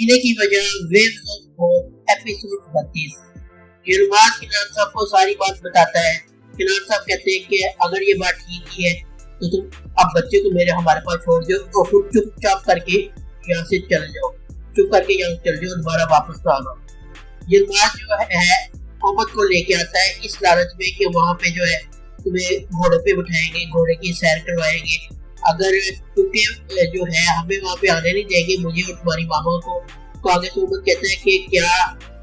जीने की वजह एपिसोड 32। यलमाज किनार साहब को सारी बात बताता है। किनार साहब कहते हैं कि अगर ये बात ठीक ही है तो तुम अब बच्चे को मेरे हमारे पास छोड़ दो और फिर चुपचाप करके यहाँ से चले जाओ, चुप करके यहाँ से चले जाओ, दोबारा वापस आ जाओ। यलमाज जो है मोहम्मद को लेके आता है इस लालच में कि वहाँ पे जो है तुम्हें घोड़े पे बिठाएंगे, घोड़े की सैर करवाएंगे, अगर क्योंकि जो है हमें वहाँ पे आने नहीं देंगे मुझे और तुम्हारी मामा को। तो आगे मोहम्मद कहते हैं कि क्या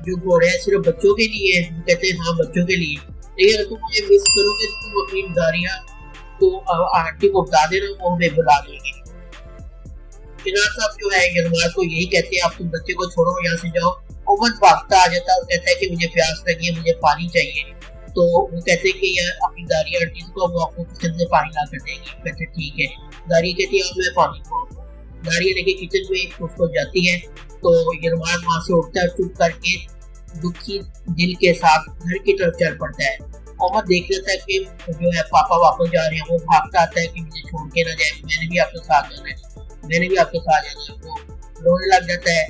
जो घोड़े है सिर्फ बच्चों के लिए है? कहते हैं हाँ बच्चों के लिए, लेकिन अगर तुम मुझे मिस करोगे तो तुम अपनी दारियां तो आंटी को बता देना, वो हमें बुला लेंगे। किनार साहब जो है यलमाज को यही कहते हैं आप तुम बच्चे को छोड़ो यहाँ से जाओ। मोहम्मद भागता आ जाता है और कहता है कि मुझे प्यास लगी है, मुझे पानी चाहिए। तो वो कहते हैं कि यार अपनी दारिया आंटी को वो आपको किचन से पानी ला कर देंगी। कहते ठीक है। दारिया कहती है मैं पानी को दारिया लेके किचन में उसको जाती है। तो यलमाज वहां से उठता है, चुप करके दुखी दिल के साथ घर की तरफ चल पड़ता है। मोहम्मद देख लेता है कि जो है पापा वापस जा रहे हैं। वो भागता आता है कि मुझे छोड़ के ना जाए, मैंने भी आपके साथ जाना है, मैंने भी आपके साथ जाना है। वो रोने लग जाता है।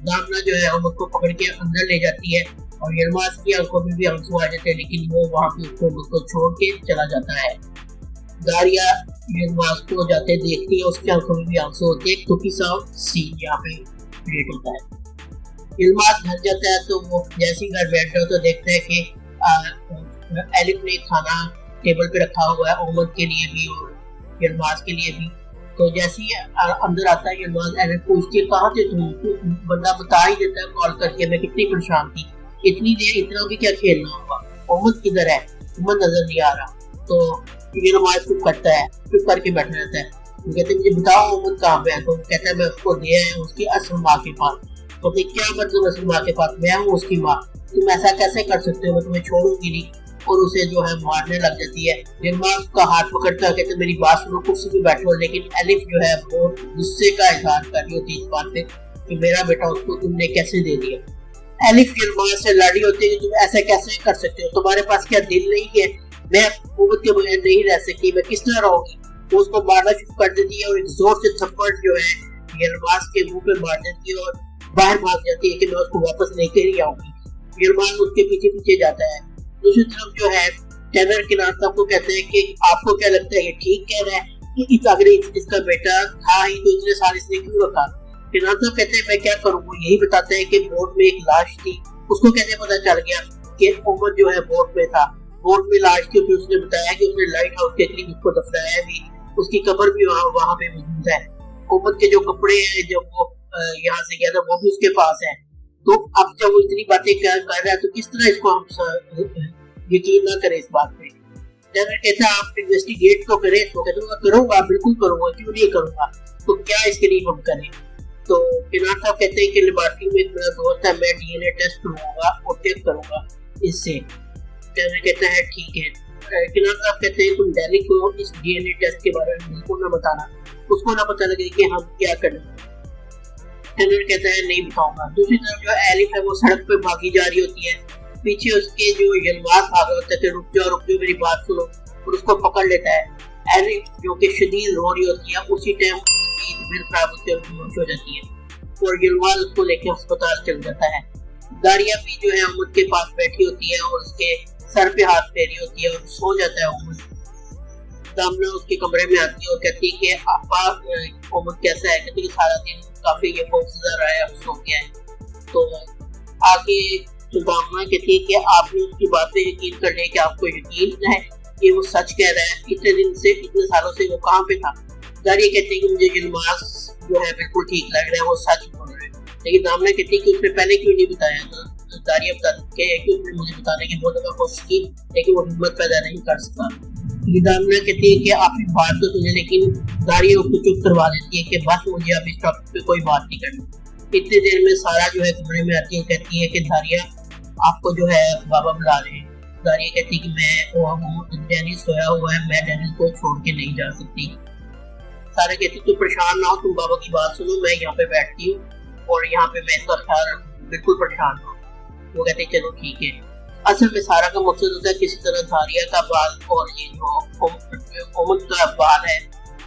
दामना जो है मोहम्मद को पकड़ के अंदर ले जाती है और यलमाज की आंखों में भी आंसू आ जाते हैं, लेकिन वो वहाँ पे उसको छोड़ के चला जाता है। दारिया यलमाज को जाते देखती है, उसकी आंखों में भी आंसू होते हैं। दुखी सा सीन यहाँ पे क्रिएट होता है। यलमाज घर जाता है तो वो जैसे ही घर बैठता है तो देखता है कि एलिफ ने खाना टेबल पे रखा हुआ है मोहम्मद के लिए भी और यलमाज के लिए भी। तो जैसे ही अंदर आता है यलमाज एलिफ पूछती है कहाँ थे तुम? बंदा बता ही देता है कॉल करके मैं कितनी परेशान थी, इतनी देर इतना भी क्या खेलना होगा, मोहम्मद किधर है, मोहम्मद नजर नहीं आ रहा। तो यलमाज चुप करता है, चुप करके बैठा रहता है। वो कहते मुझे बताओ मोहम्मद कहाँ पे है? तो कहता है मैं उसको दे आया हूँ उसकी असल माँ के पास। तो क्या मतलब असल माँ के पास? मैं हूँ उसकी माँ, तुम ऐसा कैसे कर सकते हो, मैं तुम्हें छोड़ूंगी नहीं। और उसे जो है मारने लग जाती है। यलमाज उसका हाथ पकड़ता है, कहते मेरी बात सुनो, कुर्सी पे बैठो। लेकिन एलिफ जो है वो गुस्से का इजहार कर रही होती है इस बात पे कि मेरा बेटा उसको तुमने कैसे दे दिया। एलिफ यलमाज से लड़ी होती है कि तुम ऐसा कैसे कर सकते हो, तुम्हारे पास क्या दिल नहीं है? मैं मोहम्मद के बगैर नहीं रह सकती, मैं किस तरह रहूंगी? वो उसको मारना शुरू कर देती है और एक जोर से थप्पड़ जो है यलमाज के मुंह पे मार देती है और बाहर भाग जाती है कि मैं उसको वापस लेके ही आऊंगी। यलमाज उसके पीछे पीछे जाता है। दूसरी तरफ जो है टेनर किनार साहब को कहते हैं कि आपको क्या लगता है ये ठीक कह रहा है कि अगर इसका बेटा था ही तो इतने साल इसने क्यों रखा? किनार साहब कहते हैं मैं क्या करूँ? ये बताते हैं कि बोट में एक लाश थी, उसको कैसे पता चल गया कि मोहम्मद जो है बोट में था? बोट में लाश थी, फिर उसने बताया कि उसने लाइट हाउस के करीब उसको दफनाया भी, उसकी कब्र भी वहाँ पे मौजूद है। मोहम्मद के जो कपड़े हैं जब वो यहाँ से गया था वो भी उसके पास है। तो अब जब वो इतनी बातें कर रहा है तो किस तरह इसको हम यकीन ना करें इस बात पे? जनरल कहता है आप इन्वेस्टिगेट तो करें। तो कहते हैं करूंगा, बिल्कुल करूंगा, क्यों नहीं करूंगा, तो क्या इसके लिए हम करें? तो किनार साहब कहते हैं कि लेबोरेटरी में एक मेरा दोस्त है, मैं डीएनए टेस्ट करूंगा और चेक करूंगा इससे। जनरल कहता है ठीक है। किनार साहब कहते हैं तुम दिल्ली को इस डीएनए टेस्ट के बारे में बिल्कुल ना बताना, उसको ना पता लगे कि हम क्या करें। टेनर कहता है नहीं बताऊंगा। दूसरी तरफ जो एलिफ है वो सड़क पे भागी जा रही होती है, पीछे उसके जो यलमाज भागा होता है कि रुक जाओ मेरी बात सुनो, और उसको पकड़ लेता है। एलिफ जो कि शदीद रो रही होती है, उसी टाइम उसकी तबीयत खराब होती है, बेहोश हो जाती है और यलमाज उसको लेके अस्पताल चल जाता है। दारिया भी जो है मोहम्मद के पास बैठी होती है और उसके सर पे हाथ फेरी होती है और सो जाता है मोहम्मद। दामना उसके कमरे में आती है और कहती है कि आपा मोहम्मद कैसा है? कहती है सारा दिन काफी ये बहुत रहा है, अब सो गया है। तो आगे तो दामना कहती है कि आपने उसकी बात पे यकीन कर लिया कि आपको यकीन है कि वो सच कह रहा है? इतने दिन से, इतने सालों से वो कहाँ पे था? दारिया कहती है कि मुझे यलमाज जो है बिल्कुल ठीक लग रहा है, वो सच बोल रहा है। लेकिन दामना कहती है कि उसने पहले क्यों नहीं बताया? तो दारिया बताती है कि उसने मुझे बताने की बहुत दफा कोशिश की लेकिन वो हिम्मत पैदा नहीं कर सका। दामना कहती है कि आपकी बात तो सुने, लेकिन दारिया उसको चुप करवा देती है कि बस मुझे अब इस टॉपिक पे कोई बात नहीं करनी। इतनी देर में सारा जो है कमरे में आती है, कहती है कि दारिया आपको जो है बाबा बुला रहे हैं। दारिया कहती है कि मैं डैनियल सोया हुआ है, मैं डैनियल को छोड़ के नहीं जा सकती। सारा कहती तो परेशान ना हो, तुम बाबा की बात सुनो, मैं यहाँ पे बैठती हूँ और यहाँ पे मैं इसका ख्याल रखूँ, बिल्कुल परेशान ना हो। वो कहते चलो ठीक है। असल में सारा का मकसद होता है किसी तरह दारिया का बाल और ये जो मोहम्मद का बाल है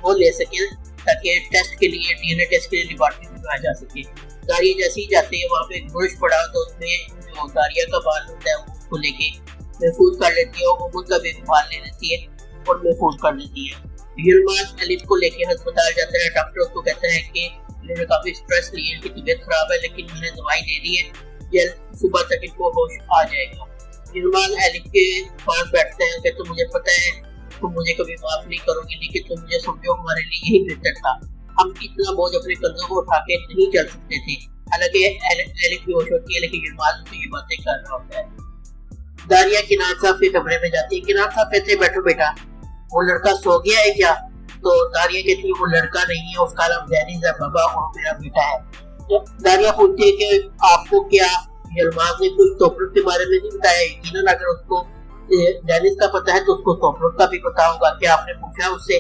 वो ले सके ताकि टेस्ट के लिए, डीएनए टेस्ट के लिए लेबोरेटरी में जा सके। दारिया जैसे ही जाते हैं वहाँ पे एक बुरुश पड़ा तो उसमें जो दारिया का बाल होता है उसको लेके महफूज कर लेती है और उमर का भी बाल ले लेती है और महफूज कर लेती है। यलमाज एलिफ को लेके अस्पताल जाता है। डॉक्टर उसको कहता है कि इन्होंने काफी स्ट्रेस लिया, इनकी तबीयत खराब है, लेकिन मैंने दवाई दे दी है, जल्द सुबह तक इनको होश आ जाएगा। यलमाज एलिफ के पास बैठते हैं, कहते मुझे पता है तुम मुझे कभी माफ नहीं करोगी, लेकिन तुम मुझे समझो हमारे लिए यही बेहतर था। हम इतना बोझ अपने कंधों को उठा के नहीं चल सकते थे। हालांकि एलिफ बेहोश होती है, लेकिन यलमाज उससे ये बातें कर रहा होता है। दारिया किनार साहब के कमरे में जाती है। किनार साहब कहते हैं बैठो बेटा, वो लड़का सो गया है क्या? तो दारिया कहती है वो लड़का नहीं है, उसका नाम डेनिस है बाबा और मेरा बेटा है। तो दारिया पूछती है कि आपको क्या यलमाज ने कुछ तोपरुट के बारे में नहीं बताया? यकीनन अगर उसको डेनिस का पता है तो उसको तोपरुट का भी पता होगा, क्या आपने पूछा उससे?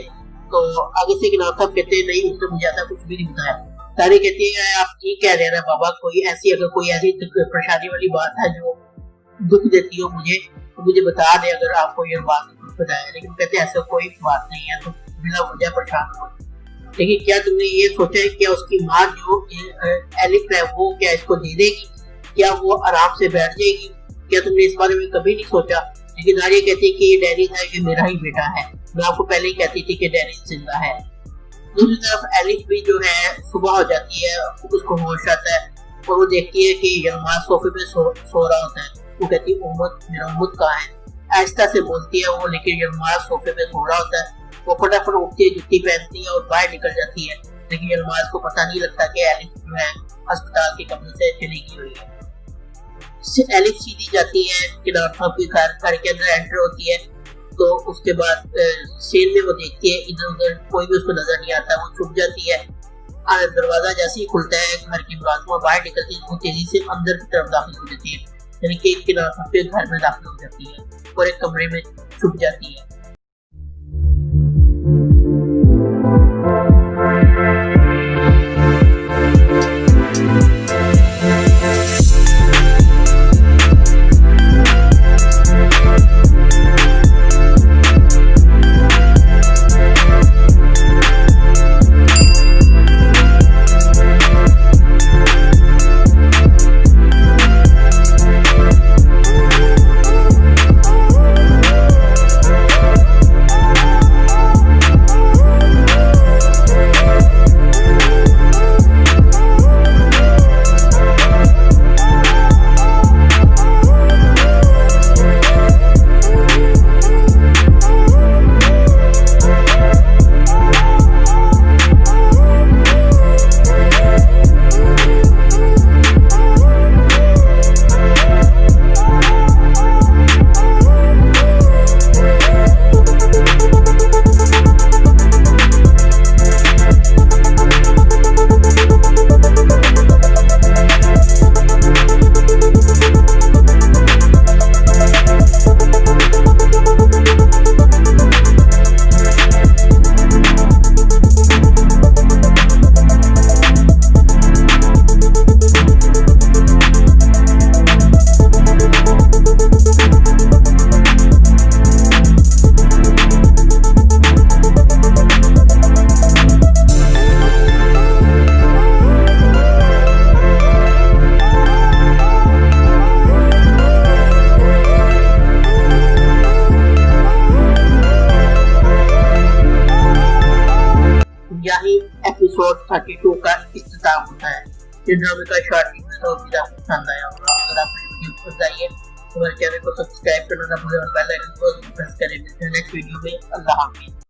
तो आगे से किनार साहब कहते हैं नहीं, उसने मुझे ऐसा कुछ भी नहीं बताया। दारिया कहती है आप ठीक कह रहे हैं ना बाबा, अगर कोई ऐसी परेशानी वाली बात है जो दुख देती हो मुझे, तो मुझे बता दे अगर आपको यलमाज ने कुछ बताया। लेकिन कहते हैं ऐसा कोई बात नहीं है, तो बिना वजह परेशान हो। लेकिन क्या तुमने ये सोचा है क्या उसकी माँ जो एलिफ है वो क्या इसको दे देगी? क्या वो आराम से बैठ जाएगी? क्या तुमने इस बारे में कभी नहीं सोचा? लेकिन दारिया कहती है कि ये डेनिस है, ये मेरा ही बेटा है। मैं आपको पहले ही कहती थी कि डेनिस जिंदा है। दूसरी तरफ एलिफ भी जो है सुबह हो जाती है, उसको होश आता है और वो देखती है कि यलमाज सोफे पे सो रहा होता है। वो कहती है उम्मत, मेरा उम्मत कहाँ है? आहिस्ता से बोलती है वो, लेकिन यलमाज सोफे पे सो रहा होता है। वो फटाफट उठती है, जुत्ती पहनती है और बाहर निकल जाती है, लेकिन यलमाज को पता नहीं लगता कि एलिफ जो है अस्पताल के कमरे से चली गई हुई है। एलिफ सीधी जाती है किनार साहब के घर के अंदर एंटर होती है। तो उसके बाद सेल में वो देखती है इधर उधर कोई भी उसको नजर नहीं आता, वो छुप जाती है। दरवाजा जैसे ही खुलता है घर की मुलाजिमा बाहर निकलती है, वो तेजी से अंदर की तरफ दाखिल हो जाती है, यानी कि किनार साहब के घर में दाखिल हो जाती है और एक कमरे में छुप जाती है। यही एपिसोड 32 का इख्तिताम होता है। इस ड्रामे का शॉर्ट वीडियो आपको पसंद आया होगा। अगर आपको वीडियो पसंद आई है तो हमारे चैनल को सब्सक्राइब करना ना भूलें और बेल आइकन को प्रेस करें। मिलते हैं नेक्स्ट वीडियो में। अल्लाह हाफिज़।